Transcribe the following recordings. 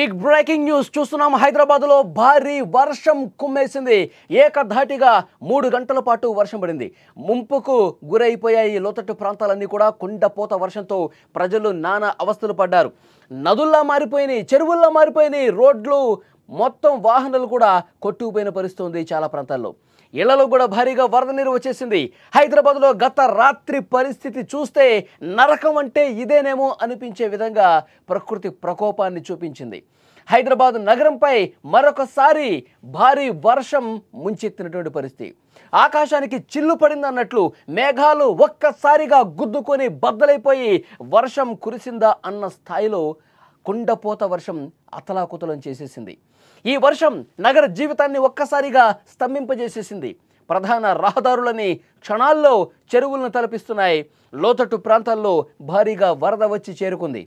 Big breaking news చూస్తున్నాం. హైదరాబాద్లో భారీ వర్షం కుమ్మేసింది. ఏకధాటిగా 3 గంటల పాటు వర్షం పడింది. ముంపుకు గురైపోయాయి లోతట్టు ప్రాంతాలన్నీ కూడా. కుండపోత వర్షంతో ప్రజలు నానా అవస్థలు పడ్డారు. నదుల్లా మారిపోయినాయి, చెరువుల్లా మారిపోయినాయి. రోడ్లు మొత్తం వాహనాలు కూడా కొట్టుకుపోయిన పరిస్థితి ఉంది చాలా ప్రాంతాల్లో. ఇళ్లలో కూడా భారీగా వరద నీరు వచ్చేసింది. హైదరాబాద్లో గత రాత్రి పరిస్థితి చూస్తే నరకం అంటే ఇదేనేమో అనిపించే విధంగా ప్రకృతి ప్రకోపాన్ని చూపించింది. హైదరాబాద్ నగరంపై మరొకసారి భారీ వర్షం ముంచెత్తినటువంటి పరిస్థితి. ఆకాశానికి చిల్లు పడిందన్నట్లు మేఘాలు ఒక్కసారిగా గుద్దుకొని బద్దలైపోయి వర్షం కురిసిందా అన్న స్థాయిలో కుండపోత వర్షం అతలాకుతలం చేసేసింది. ఈ వర్షం నగర జీవితాన్ని ఒక్కసారిగా స్తంభింపజేసేసింది. ప్రధాన రహదారులని క్షణాల్లో చెరువులను తలపిస్తున్నాయి. లోతట్టు ప్రాంతాల్లో భారీగా వరద వచ్చి చేరుకుంది.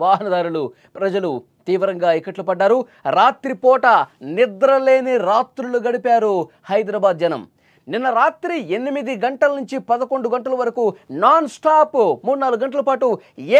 వాహనదారులు, ప్రజలు తీవ్రంగా ఇక్కట్లు పడ్డారు. రాత్రిపూట నిద్రలేని రాత్రులు గడిపారు హైదరాబాద్ జనం. నిన్న రాత్రి 8 గంటల నుంచి 11 గంటల వరకు నాన్ స్టాప్ 3-4 గంటల పాటు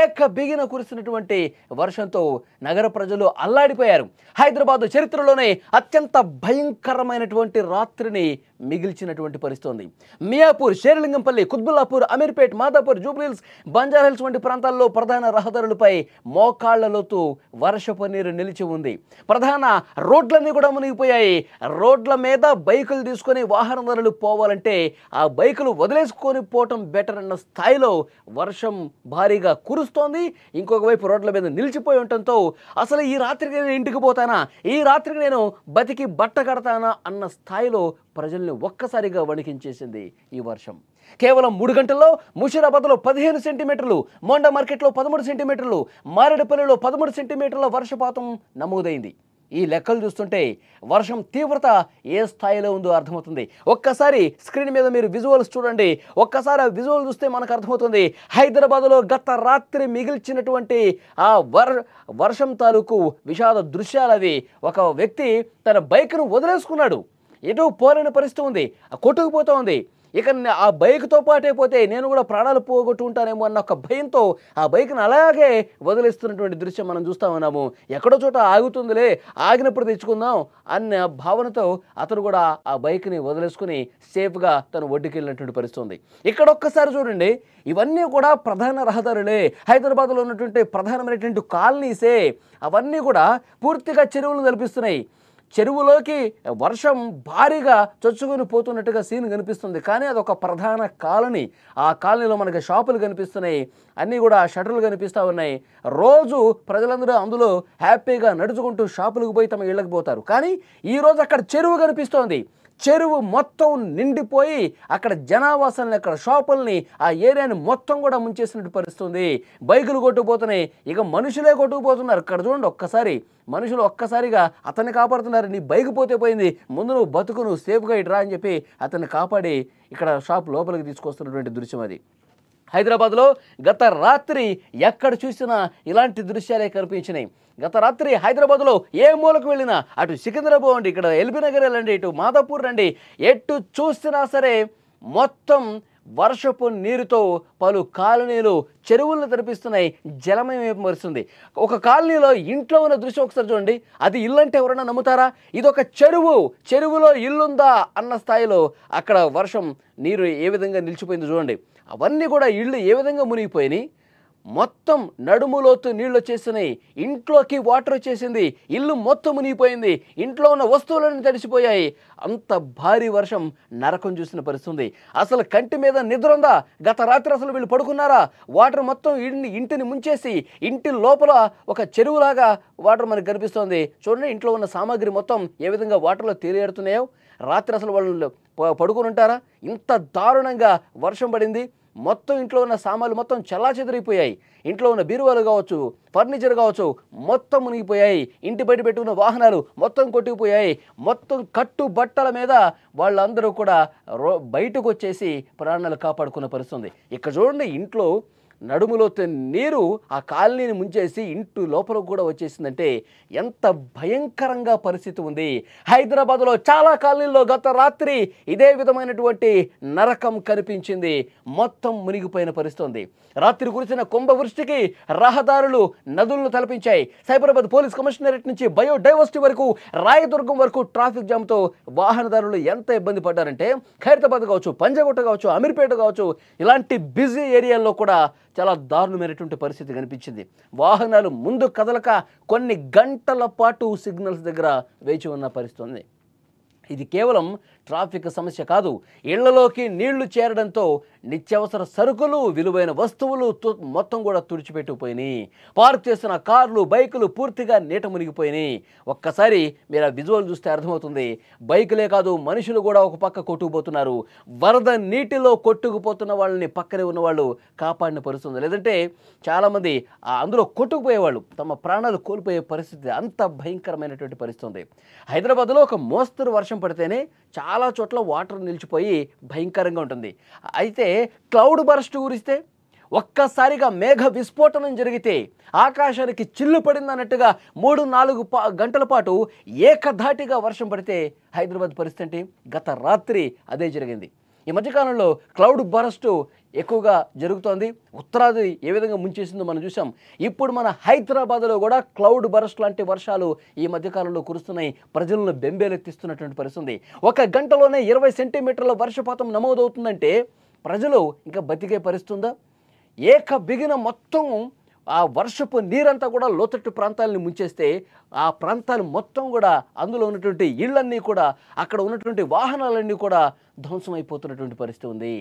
ఏకబిగిన కురిసినటువంటి వర్షంతో నగర ప్రజలు అల్లాడిపోయారు. హైదరాబాద్ చరిత్రలోనే అత్యంత భయంకరమైనటువంటి రాత్రిని మిగిల్చినటువంటి పరిస్థితి ఉంది. మియాపూర్, షేర్లింగంపల్లి, కుత్బుల్లాపూర్, అమీర్పేట్, మాదాపూర్, జూబ్లీహిల్స్, బంజారాహిల్స్ వంటి ప్రాంతాల్లో ప్రధాన రహదారులపై మోకాళ్ల లోతు వర్షపు నీరు నిలిచి ఉంది. ప్రధాన రోడ్లన్నీ కూడా మునిగిపోయాయి. రోడ్ల మీద బైకులు తీసుకొని వాహనదారులు పోవాలంటే ఆ బైకులు వదిలేసుకొని పోవటం బెటర్ అన్న స్థాయిలో వర్షం భారీగా కురుస్తోంది. ఇంకొక వైపు రోడ్ల మీద నిలిచిపోయి ఉండటంతో అసలు ఈ రాత్రికి నేను ఇంటికి పోతానా, ఈ రాత్రికి నేను బతికి బట్ట కడతానా అన్న స్థాయిలో ప్రజల్ని ఒక్కసారిగా వణికించేసింది ఈ వర్షం. కేవలం 3 గంటల్లో ముషీరాబాద్లో 15 సెంటీమీటర్లు, మోండా మార్కెట్లో 13 సెంటీమీటర్లు, మారేడుపల్లిలో 13 సెంటీమీటర్ల వర్షపాతం నమోదైంది. ఈ లెక్కలు చూస్తుంటే వర్షం తీవ్రత ఏ స్థాయిలో ఉందో అర్థమవుతుంది. ఒక్కసారి స్క్రీన్ మీద మీరు విజువల్స్ చూడండి. ఒక్కసారి ఆ విజువల్ చూస్తే మనకు అర్థమవుతుంది. హైదరాబాద్లో గత రాత్రి మిగిల్చినటువంటి ఆ వర్షం తాలూకు విషాద దృశ్యాలవి. ఒక వ్యక్తి తన బైక్ను వదిలేసుకున్నాడు. ఎటు పోలేని పరిస్థితి ఉంది, కొట్టుకుపోతూ ఉంది. ఇక ఆ బైక్తో పాటే పోతే నేను కూడా ప్రాణాలు పోగొట్టుకుంటానేమో అన్న ఒక భయంతో ఆ బైక్ను అలాగే వదిలేస్తున్నటువంటి దృశ్యం మనం చూస్తూ ఉన్నాము. ఎక్కడో చోట ఆగుతుందిలే, ఆగినప్పుడు తెచ్చుకుందాం అన్న భావనతో అతను కూడా ఆ బైక్ని వదిలేసుకుని సేఫ్గా తను ఒడ్డుకి వెళ్ళినటువంటి పరిస్థితి ఉంది. ఇక్కడ ఒక్కసారి చూడండి, ఇవన్నీ కూడా ప్రధాన రహదారులే. హైదరాబాద్లో ఉన్నటువంటి ప్రధానమైనటువంటి కాలనీసే. అవన్నీ కూడా పూర్తిగా చెరువులు తలపిస్తున్నాయి. చెరువులోకి వర్షం భారీగా చొచ్చుకొని పోతున్నట్టుగా సీన్ కనిపిస్తుంది. కానీ అదొక ప్రధాన కాలనీ. ఆ కాలనీలో మనకి షాపులు కనిపిస్తున్నాయి, అన్నీ కూడా షటర్లు కనిపిస్తూ ఉన్నాయి. రోజు ప్రజలందరూ అందులో హ్యాపీగా నడుచుకుంటూ షాపులకు పోయి తమ ఇళ్ళకి పోతారు. కానీ ఈరోజు అక్కడ చెరువు కనిపిస్తోంది. చెరువు మొత్తం నిండిపోయి అక్కడ జనావాసాలని, అక్కడ షాపుల్ని, ఆ ఏరియాని మొత్తం కూడా ముంచేసినట్టు పరిస్థితుంది. బైకులు కొట్టుకుపోతున్నాయి, ఇక మనుషులే కొట్టుకుపోతున్నారు. అక్కడ చూడండి, ఒక్కసారి మనుషులు ఒక్కసారిగా అతన్ని కాపాడుతున్నారు. నీ బైక్ పోతే పోయింది, ముందు నువ్వు బతుకు, నువ్వు సేఫ్గా ఇటు రా అని చెప్పి అతన్ని కాపాడి ఇక్కడ షాప్ లోపలికి తీసుకొస్తున్నటువంటి దృశ్యం అది. హైదరాబాద్లో గత రాత్రి ఎక్కడ చూసినా ఇలాంటి దృశ్యాలే కనిపించినాయి. గత రాత్రి హైదరాబాద్లో ఏ మూలకు వెళ్ళినా, అటు సికింద్రాబాద్ అండి, ఇక్కడ ఎల్బీ నగర్ వెళ్ళండి, ఇటు మాదాపూర్ రండి, ఎటు చూసినా సరే మొత్తం వర్షపు నీరుతో పలు కాలనీలు చెరువులను తెరిపిస్తున్నాయి. జలమయం మరుస్తుంది. ఒక కాలనీలో ఇంట్లో ఉన్న దృశ్యం ఒకసారి చూడండి. అది ఇల్లు అంటే ఎవరైనా నమ్ముతారా? ఇదొక చెరువు, చెరువులో ఇల్లుందా అన్న స్థాయిలో అక్కడ వర్షం నీరు ఏ విధంగా నిలిచిపోయింది చూడండి. అవన్నీ కూడా ఇళ్ళు ఏ విధంగా మునిగిపోయినాయి. మొత్తం నడుములోతు నీళ్ళు వచ్చేసినాయి. ఇంట్లోకి వాటర్ వచ్చేసింది. ఇల్లు మొత్తం మునిగిపోయింది. ఇంట్లో ఉన్న వస్తువులన్నీ తడిసిపోయాయి. అంత భారీ వర్షం నరకం చూసిన పరిస్థితుంది. అసలు కంటి మీద నిద్ర ఉందా? గత రాత్రి అసలు వీళ్ళు పడుకున్నారా? వాటర్ మొత్తం ఇంటిని ముంచేసి ఇంటి లోపల ఒక చెరువులాగా వాటర్ మనకు కనిపిస్తోంది. చూడండి, ఇంట్లో ఉన్న సామాగ్రి మొత్తం ఏ విధంగా వాటర్లో తేలియాడుతున్నాయో. రాత్రి అసలు వాళ్ళు పడుకుని ఉంటారా? ఇంత దారుణంగా వర్షం పడింది. మొత్తం ఇంట్లో ఉన్న సామాన్లు మొత్తం చెల్లాచెదిరిపోయాయి. ఇంట్లో ఉన్న బీరువాలు కావచ్చు, ఫర్నిచర్ కావచ్చు, మొత్తం మునిగిపోయాయి. ఇంటి బయట పెట్టుకున్న వాహనాలు మొత్తం కొట్టుకుపోయాయి. మొత్తం కట్టు బట్టల మీద వాళ్ళందరూ కూడా బయటకు వచ్చేసి ప్రాణాలు కాపాడుకున్న పరిస్థితి. ఇక్కడ చూడండి, ఇంట్లో నడుములోతు నీరు ఆ కాలనీని ముంచేసి ఇంటి లోపలకు కూడా వచ్చేసిందంటే ఎంత భయంకరంగా పరిస్థితి ఉంది. హైదరాబాద్లో చాలా కాలనీల్లో గత రాత్రి ఇదే విధమైనటువంటి నరకం కనిపించింది. మొత్తం మునిగిపోయిన పరిస్థితి ఉంది. రాత్రి కురిసిన కుంభవృష్టికి రహదారులు నదులను తలపించాయి. సైబరాబాద్ పోలీస్ కమిషనరేట్ నుంచి బయోడైవర్సిటీ వరకు రాయదుర్గం వరకు ట్రాఫిక్ జామ్తో వాహనదారులు ఎంత ఇబ్బంది పడ్డారంటే ఖైరతాబాద్ కావచ్చు, పంజాగుట్ట కావచ్చు, అమీర్పేట కావచ్చు, ఇలాంటి బిజీ ఏరియాల్లో కూడా చాలా దారుణమైనటువంటి పరిస్థితి కనిపించింది. వాహనాలు ముందు కదలక కొన్ని గంటల పాటు సిగ్నల్స్ దగ్గర వేచి ఉన్న పరిస్థితి ఉంది. ఇది కేవలం ట్రాఫిక్ సమస్య కాదు. ఇళ్లలోకి నీళ్లు చేరడంతో నిత్యావసర సరుకులు, విలువైన వస్తువులు మొత్తం కూడా తుడిచిపెట్టుకుపోయినాయి. పార్క్ చేసిన కార్లు, బైకులు పూర్తిగా నీట మునిగిపోయినాయి. ఒక్కసారి మీరు ఆ విజువల్ చూస్తే అర్థమవుతుంది. బైకులే కాదు, మనుషులు కూడా ఒక పక్క కొట్టుకుపోతున్నారు. వరద నీటిలో కొట్టుకుపోతున్న వాళ్ళని పక్కనే ఉన్న వాళ్ళు కాపాడిన పరిస్థితి. లేదంటే చాలామంది అందులో కొట్టుకుపోయేవాళ్ళు తమ ప్రాణాలు కోల్పోయే పరిస్థితి. అంత భయంకరమైనటువంటి పరిస్థితి ఉంది. హైదరాబాద్లో ఒక మోస్తరు వర్షం పడితేనే చాలా చోట్ల వాటర్ నిలిచిపోయి భయంకరంగా ఉంటుంది. అయితే క్లౌడ్ బర్స్ట్ కురిస్తే, ఒక్కసారిగా మేఘ విస్ఫోటనం జరిగితే, ఆకాశానికి చిల్లు పడిందన్నట్టుగా 3-4 గంటల పాటు ఏకధాటిగా వర్షం పడితే హైదరాబాద్ పరిస్థితి గత రాత్రి అదే జరిగింది. ఈ మధ్యకాలంలో క్లౌడ్ బర్స్ట్ ఎక్కువగా జరుగుతోంది. ఉత్తరాది ఏ విధంగా ముంచేసిందో మనం చూసాం. ఇప్పుడు మన హైదరాబాద్లో కూడా క్లౌడ్ బర్స్ట్ లాంటి వర్షాలు ఈ మధ్యకాలంలో కురుస్తున్నాయి. ప్రజలను బెంబేలెత్తిస్తున్నటువంటి పరిస్థితి. ఒక గంటలోనే 20 సెంటీమీటర్ల వర్షపాతం నమోదవుతుందంటే ప్రజలు ఇంకా బతికే పరిస్థితి ఉందా? ఏక బిగిన మొత్తం ఆ వర్షపు నీరంతా కూడా లోతట్టు ప్రాంతాలని ముంచేస్తే ఆ ప్రాంతాలు మొత్తం కూడా అందులో ఉన్నటువంటి ఇళ్లన్నీ కూడా, అక్కడ ఉన్నటువంటి వాహనాలన్నీ కూడా ధ్వంసమైపోతున్నటువంటి పరిస్థితి ఉంది.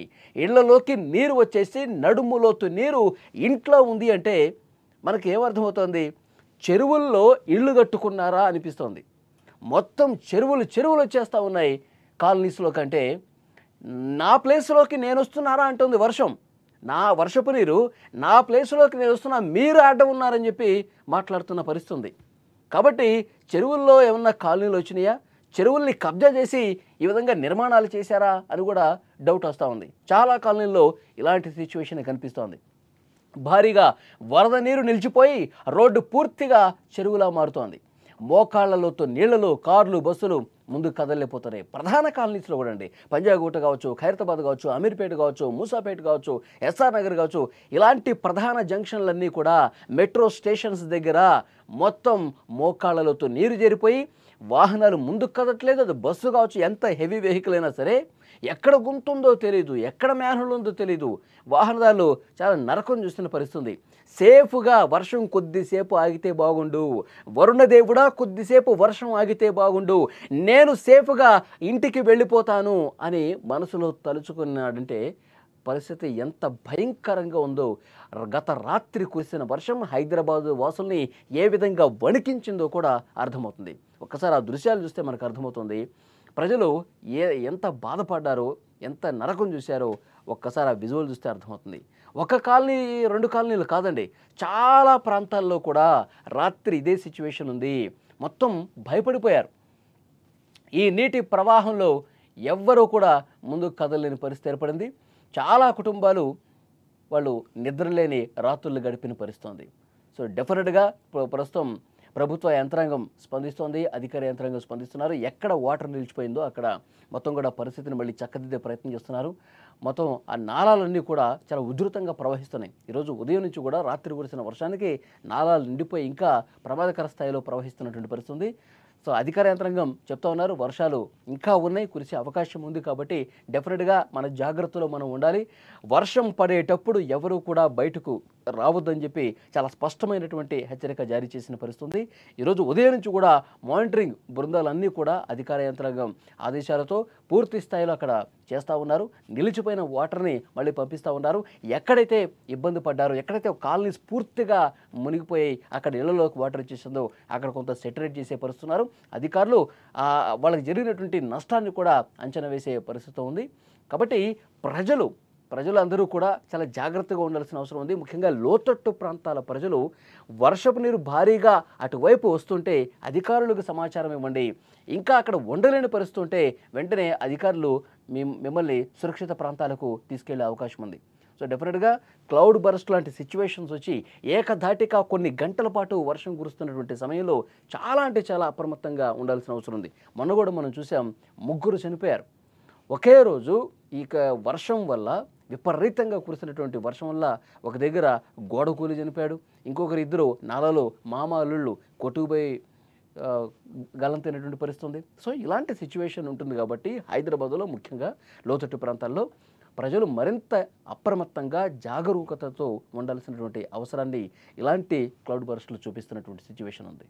ఇళ్లలోకి నీరు వచ్చేసి నడుములోతు నీరు ఇంట్లో ఉంది అంటే మనకి ఏమర్థమవుతుంది? చెరువుల్లో ఇళ్ళు కట్టుకున్నారా అనిపిస్తోంది. మొత్తం చెరువులు వచ్చేస్తూ ఉన్నాయి కాలనీస్లో. కంటే నా ప్లేస్లోకి నేను వస్తున్నారా అంటుంది వర్షం. నా వర్షపు నీరు నా ప్లేస్లోకి నేను వస్తున్నా, మీరు అడ్డం ఉన్నారని చెప్పి మాట్లాడుతున్న పరిస్థితి ఉంది. కాబట్టి చెరువుల్లో ఏమన్నా కాలనీలు వచ్చినాయా? చెరువుల్ని కబ్జా చేసి ఈ విధంగా నిర్మాణాలు చేశారా అని కూడా డౌట్ వస్తూ ఉంది. చాలా కాలనీల్లో ఇలాంటి సిచ్యువేషన్ కనిపిస్తోంది. భారీగా వరద నీరు నిలిచిపోయి రోడ్డు పూర్తిగా చెరువులా మారుతోంది. మోకాళ్లలోతో నీళ్లలో కార్లు, బస్సులు ముందు కదలలేకపోతున్నాయి. ప్రధాన కాలనీస్లో కూడా అండి, పంజాగుట్ట కావచ్చు, ఖైరతాబాద్ కావచ్చు, అమీర్పేట కావచ్చు, మూసాపేట కావచ్చు, ఎస్ఆర్ నగర్ కావచ్చు, ఇలాంటి ప్రధాన జంక్షన్లన్నీ కూడా మెట్రో స్టేషన్స్ దగ్గర మొత్తం మోకాళ్లలోతో నీరు చేరిపోయి వాహనాలు ముందుకు కదట్లేదు. అది బస్సు కావచ్చు, ఎంత హెవీ వెహికల్ అయినా సరే ఎక్కడ గుంతుందో తెలియదు, ఎక్కడ మ్యాన్హోల్ ఉందో తెలియదు. వాహనదారులు చాలా నరకం చూస్తున్న పరిస్థితి. సేఫ్గా వర్షం కొద్దిసేపు ఆగితే బాగుండు, వరుణదేవుడా కొద్దిసేపు వర్షం ఆగితే బాగుండు, నేను సేఫ్గా ఇంటికి వెళ్ళిపోతాను అని మనసులో తలుచుకున్నాడంటే పరిస్థితి ఎంత భయంకరంగా ఉందో. గత రాత్రి కురిసిన వర్షం హైదరాబాద్ వాసుల్ని ఏ విధంగా వణికించిందో కూడా అర్థమవుతుంది. ఒక్కసారి ఆ దృశ్యాలు చూస్తే మనకు అర్థమవుతుంది ప్రజలు ఎంత బాధపడ్డారో, ఎంత నరకం చూశారో ఒక్కసారి ఆ విజువల్ చూస్తే అర్థమవుతుంది. ఒక కాలనీ, 2 కాలనీలు కాదండి, చాలా ప్రాంతాల్లో కూడా రాత్రి ఇదే సిచ్యువేషన్ ఉంది. మొత్తం భయపడిపోయారు. ఈ నీటి ప్రవాహంలో ఎవ్వరూ కూడా ముందుకు కదలలేని పరిస్థితి ఏర్పడింది. చాలా కుటుంబాలు వాళ్ళు నిద్రలేని రాత్రులు గడిపిన పరిస్థితి. సో డెఫినెట్గా ప్రస్తుతం ప్రభుత్వ యంత్రాంగం స్పందిస్తోంది, అధికార యంత్రాంగం స్పందిస్తున్నారు. ఎక్కడ వాటర్ నిలిచిపోయిందో అక్కడ మొత్తం కూడా పరిస్థితిని మళ్ళీ చక్కదిద్దే ప్రయత్నం చేస్తున్నారు. మొత్తం ఆ నాలాలన్నీ కూడా చాలా ఉధృతంగా ప్రవహిస్తున్నాయి. ఈరోజు ఉదయం నుంచి కూడా రాత్రి కురిసిన వర్షానికి నాలాలు నిండిపోయి ఇంకా ప్రమాదకర స్థాయిలో ప్రవహిస్తున్నటువంటి పరిస్థితి. సో అధికార యంత్రాంగం చెప్తా ఉన్నారు వర్షాలు ఇంకా ఉన్నాయి, కురిసే అవకాశం ఉంది. కాబట్టి డెఫినెట్గా మన జాగ్రత్తలో మనం ఉండాలి. వర్షం పడేటప్పుడు ఎవరు కూడా బయటకు రావద్దని చెప్పి చాలా స్పష్టమైనటువంటి హెచ్చరిక జారీ చేసిన పరిస్థితి. ఈరోజు ఉదయం నుంచి కూడా మానిటరింగ్ బృందాలన్నీ కూడా అధికార యంత్రాంగం ఆదేశాలతో పూర్తి స్థాయిలో అక్కడ చేస్తూ ఉన్నారు. నిలిచిపోయిన వాటర్ని మళ్ళీ పంపిస్తూ ఉన్నారు. ఎక్కడైతే ఇబ్బంది పడ్డారో, ఎక్కడైతే కాలనీస్ పూర్తిగా మునిగిపోయి అక్కడ ఇళ్లలోకి వాటర్ వచ్చేసిందో అక్కడ కొంత సెటరేట్ చేసే పరిస్తున్నారు అధికారులు. వాళ్ళకి జరిగినటువంటి నష్టాన్ని కూడా అంచనా వేసే పరిస్థితి ఉంది. కాబట్టి ప్రజలందరూ కూడా చాలా జాగ్రత్తగా ఉండాల్సిన అవసరం ఉంది. ముఖ్యంగా లోతట్టు ప్రాంతాల ప్రజలు వర్షపు నీరు భారీగా అటువైపు వస్తుంటే అధికారులకు సమాచారం ఇవ్వండి. ఇంకా అక్కడ ఉండలేని పరిస్థితి ఉంటే వెంటనే అధికారులు మిమ్మల్ని సురక్షిత ప్రాంతాలకు తీసుకెళ్లే అవకాశం ఉంది. సో డెఫినెట్గా క్లౌడ్ బరస్ట్ లాంటి సిచ్యువేషన్స్ వచ్చి ఏకధాటిగా కొన్ని గంటల పాటు వర్షం కురుస్తున్నటువంటి సమయంలో చాలా అంటే చాలా అప్రమత్తంగా ఉండాల్సిన అవసరం ఉంది. మొన్న కూడా మనం చూసాం, 3 చనిపోయారు ఒకే రోజు. ఇక వర్షం వల్ల, విపరీతంగా కురిసినటువంటి వర్షం వల్ల ఒక దగ్గర గోడ కూలి చనిపోయాడు, ఇంకొకరు ఇద్దరు నాలలో మామాలుళ్ళు కొట్టుకుపోయి గల్లంతైనటువంటి పరిస్థితి ఉంది. సో ఇలాంటి సిచ్యువేషన్ ఉంటుంది కాబట్టి హైదరాబాద్లో ముఖ్యంగా లోతట్టు ప్రాంతాల్లో ప్రజలు మరింత అప్రమత్తంగా జాగరూకతతో ఉండాల్సినటువంటి అవసరాన్ని ఇలాంటి క్లౌడ్ బర్స్టులు చూపిస్తున్నటువంటి సిచ్యువేషన్ ఉంది.